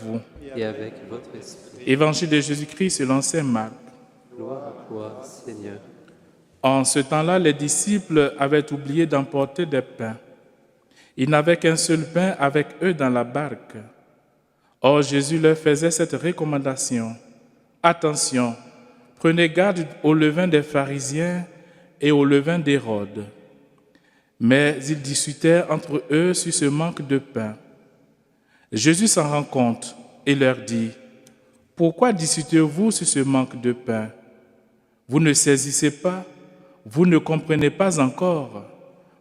vous. Et avec votre esprit. Évangile de Jésus-Christ selon saint Marc. Gloire à toi, Seigneur. En ce temps-là, les disciples avaient oublié d'emporter des pains. Ils n'avaient qu'un seul pain avec eux dans la barque. Or, Jésus leur faisait cette recommandation. Attention, prenez garde au levain des pharisiens et au levain d'Hérode. Mais ils discutèrent entre eux sur ce manque de pain. Jésus s'en rend compte et leur dit, « Pourquoi discutez-vous sur ce manque de pain? Vous ne saisissez pas, vous ne comprenez pas encore,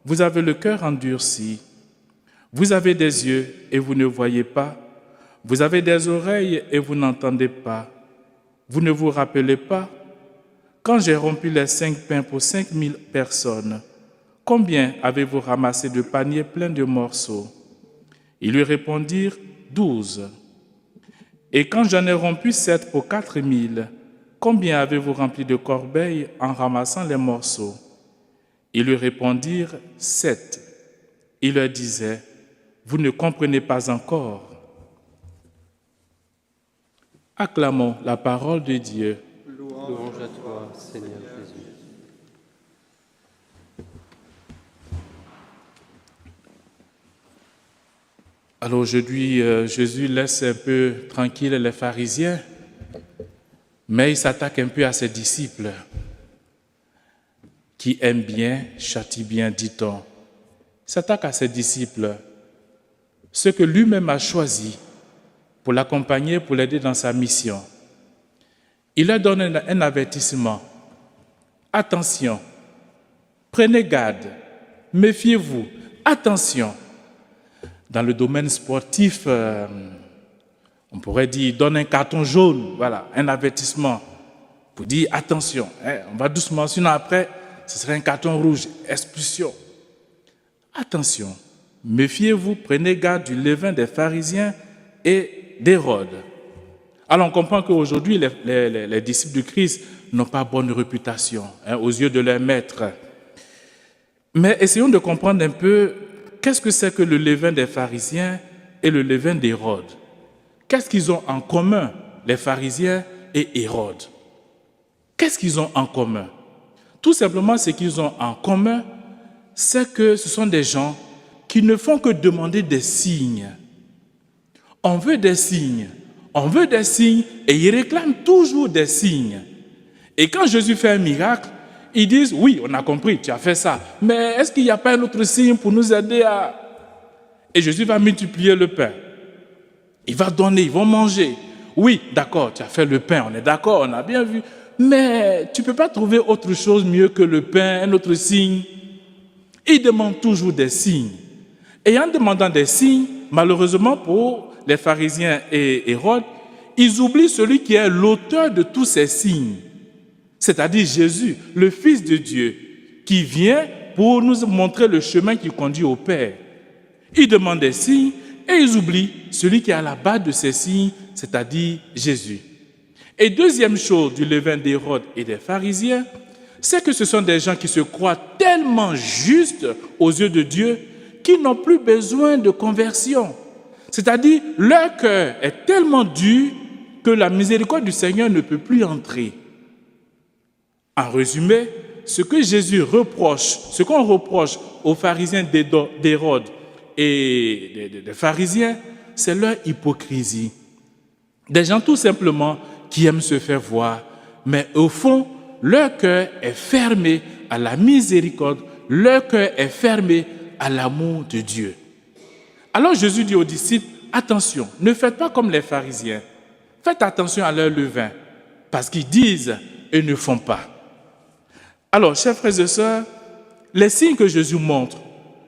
vous avez le cœur endurci. Vous avez des yeux et vous ne voyez pas, vous avez des oreilles et vous n'entendez pas. Vous ne vous rappelez pas? Quand j'ai rompu les 5 pains pour 5000 personnes, combien avez-vous ramassé de paniers pleins de morceaux? » Ils lui répondirent, 12. Et quand j'en ai rompu 7 pour 4000, combien avez-vous rempli de corbeilles en ramassant les morceaux? Ils lui répondirent, 7. Il leur disait, vous ne comprenez pas encore. Acclamons la parole de Dieu. Louange à toi, Seigneur Jésus. Alors aujourd'hui, Jésus laisse un peu tranquille les pharisiens, mais il s'attaque un peu à ses disciples qui aiment bien, châtient bien, dit-on. Il s'attaque à ses disciples, ceux que lui-même a choisis pour l'accompagner, pour l'aider dans sa mission. Il leur donne un avertissement. Attention, prenez garde, méfiez-vous, attention. Dans le domaine sportif, on pourrait dire, il donne un carton jaune, voilà, un avertissement pour dire attention, on va doucement, sinon après, ce serait un carton rouge, expulsion. Attention, méfiez-vous, prenez garde du levain des pharisiens et d'Hérode. Alors on comprend qu'aujourd'hui, les disciples du Christ n'ont pas bonne réputation aux yeux de leur maître. Mais essayons de comprendre un peu qu'est-ce que c'est que le levain des pharisiens et le levain d'Hérode. Qu'est-ce qu'ils ont en commun, les pharisiens et Hérode? Qu'est-ce qu'ils ont en commun? Tout simplement, ce qu'ils ont en commun, c'est que ce sont des gens qui ne font que demander des signes. On veut des signes, on veut des signes, et ils réclament toujours des signes. Et quand Jésus fait un miracle, ils disent, oui, on a compris, tu as fait ça, mais est-ce qu'il n'y a pas un autre signe pour nous aider à... Et Jésus va multiplier le pain. Il va donner, ils vont manger. Oui, d'accord, tu as fait le pain, on est d'accord, on a bien vu, mais tu ne peux pas trouver autre chose mieux que le pain, un autre signe. Ils demandent toujours des signes. Et en demandant des signes, malheureusement pour les pharisiens et Hérode, ils oublient celui qui est l'auteur de tous ces signes, c'est-à-dire Jésus, le Fils de Dieu, qui vient pour nous montrer le chemin qui conduit au Père. Ils demandent des signes et ils oublient celui qui est à la base de ces signes, c'est-à-dire Jésus. Et deuxième chose du levain d'Hérode et des pharisiens, c'est que ce sont des gens qui se croient tellement justes aux yeux de Dieu qu'ils n'ont plus besoin de conversion. C'est-à-dire, leur cœur est tellement dur que la miséricorde du Seigneur ne peut plus entrer. En résumé, ce que Jésus reproche, ce qu'on reproche aux pharisiens d'Hérode et des pharisiens, c'est leur hypocrisie. Des gens tout simplement qui aiment se faire voir, mais au fond, leur cœur est fermé à la miséricorde, leur cœur est fermé à l'amour de Dieu. Alors Jésus dit aux disciples, attention, ne faites pas comme les pharisiens, faites attention à leur levain, parce qu'ils disent et ne font pas. Alors, chers frères et sœurs, les signes que Jésus montre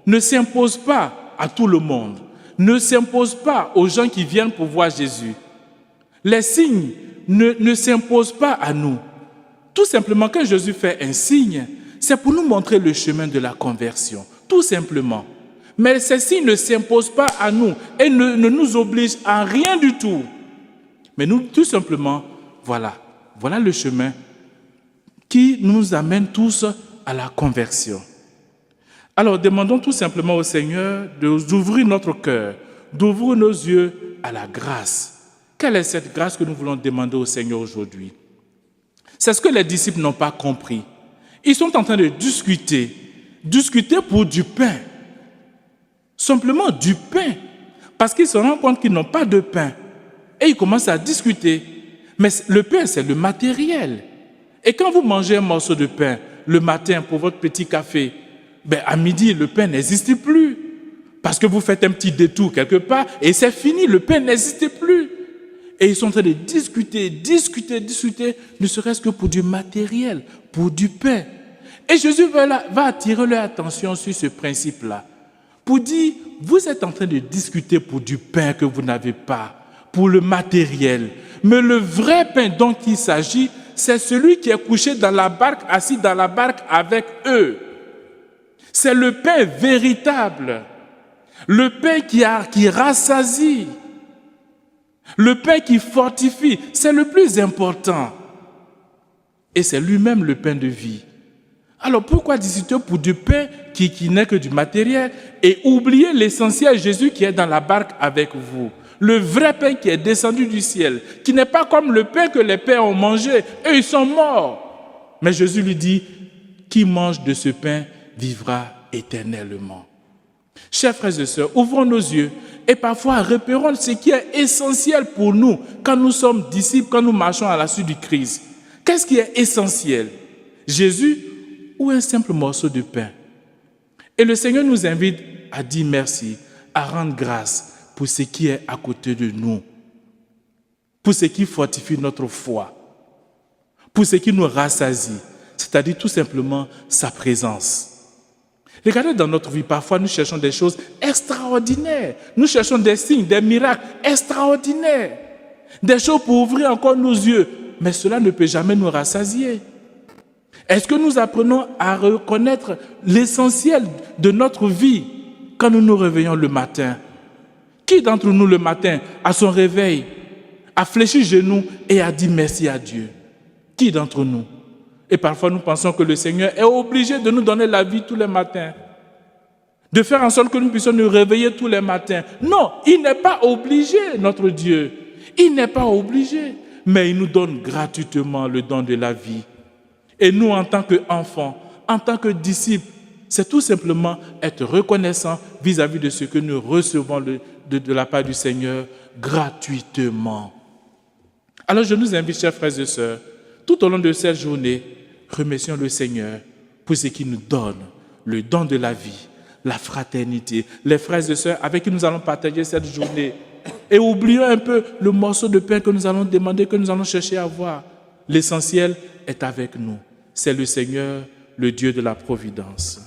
ne s'imposent pas à tout le monde, ne s'imposent pas aux gens qui viennent pour voir Jésus. Les signes ne s'imposent pas à nous. Tout simplement, quand Jésus fait un signe, c'est pour nous montrer le chemin de la conversion, tout simplement. Mais ces signes ne s'imposent pas à nous et ne nous obligent à rien du tout. Mais nous, tout simplement, voilà le chemin qui nous amène tous à la conversion. Alors, demandons tout simplement au Seigneur d'ouvrir notre cœur, d'ouvrir nos yeux à la grâce, Quelle est cette grâce que nous voulons demander au Seigneur aujourd'hui? C'est ce que les disciples n'ont pas compris. Ils sont en train de discuter pour du pain. Simplement du pain. Parce qu'ils se rendent compte qu'ils n'ont pas de pain. Et ils commencent à discuter. Mais le pain, c'est le matériel. Et quand vous mangez un morceau de pain le matin pour votre petit café, à midi, le pain n'existe plus. Parce que vous faites un petit détour quelque part et c'est fini, le pain n'existe plus. Et ils sont en train de discuter, ne serait-ce que pour du matériel, pour du pain. Et Jésus va attirer leur attention sur ce principe-là. Pour dire, vous êtes en train de discuter pour du pain que vous n'avez pas, pour le matériel. Mais le vrai pain dont il s'agit, c'est celui qui est couché dans la barque, assis dans la barque avec eux. C'est le pain véritable. Le pain qui rassasie. Le pain qui fortifie. C'est le plus important. Et c'est lui-même le pain de vie. Alors pourquoi discuter pour du pain qui n'est que du matériel et oublier l'essentiel Jésus qui est dans la barque avec vous? Le vrai pain qui est descendu du ciel, qui n'est pas comme le pain que les pères ont mangé. Eux, ils sont morts. Mais Jésus lui dit, qui mange de ce pain vivra éternellement. Chers frères et sœurs, ouvrons nos yeux et parfois repérons ce qui est essentiel pour nous quand nous sommes disciples, quand nous marchons à la suite du Christ. Qu'est-ce qui est essentiel? Jésus ou un simple morceau de pain? Et le Seigneur nous invite à dire merci, à rendre grâce pour ce qui est à côté de nous, pour ce qui fortifie notre foi, pour ce qui nous rassasie, c'est-à-dire tout simplement sa présence. Regardez dans notre vie, parfois nous cherchons des choses extraordinaires, nous cherchons des signes, des miracles extraordinaires, des choses pour ouvrir encore nos yeux, mais cela ne peut jamais nous rassasier. Est-ce que nous apprenons à reconnaître l'essentiel de notre vie quand nous nous réveillons le matin? Qui d'entre nous le matin, à son réveil, a fléchi genoux et a dit merci à Dieu? Qui d'entre nous? Et parfois nous pensons que le Seigneur est obligé de nous donner la vie tous les matins, de faire en sorte que nous puissions nous réveiller tous les matins. Non, il n'est pas obligé, notre Dieu. Il n'est pas obligé, mais il nous donne gratuitement le don de la vie. Et nous, en tant qu'enfants, en tant que disciples, c'est tout simplement être reconnaissant vis-à-vis de ce que nous recevons de la part du Seigneur gratuitement. Alors je nous invite, chers frères et sœurs, tout au long de cette journée, remercions le Seigneur pour ce qu'il nous donne, le don de la vie, la fraternité, les frères et sœurs avec qui nous allons partager cette journée. Et oublions un peu le morceau de pain que nous allons demander, que nous allons chercher à voir. L'essentiel est avec nous. C'est le Seigneur, le Dieu de la providence.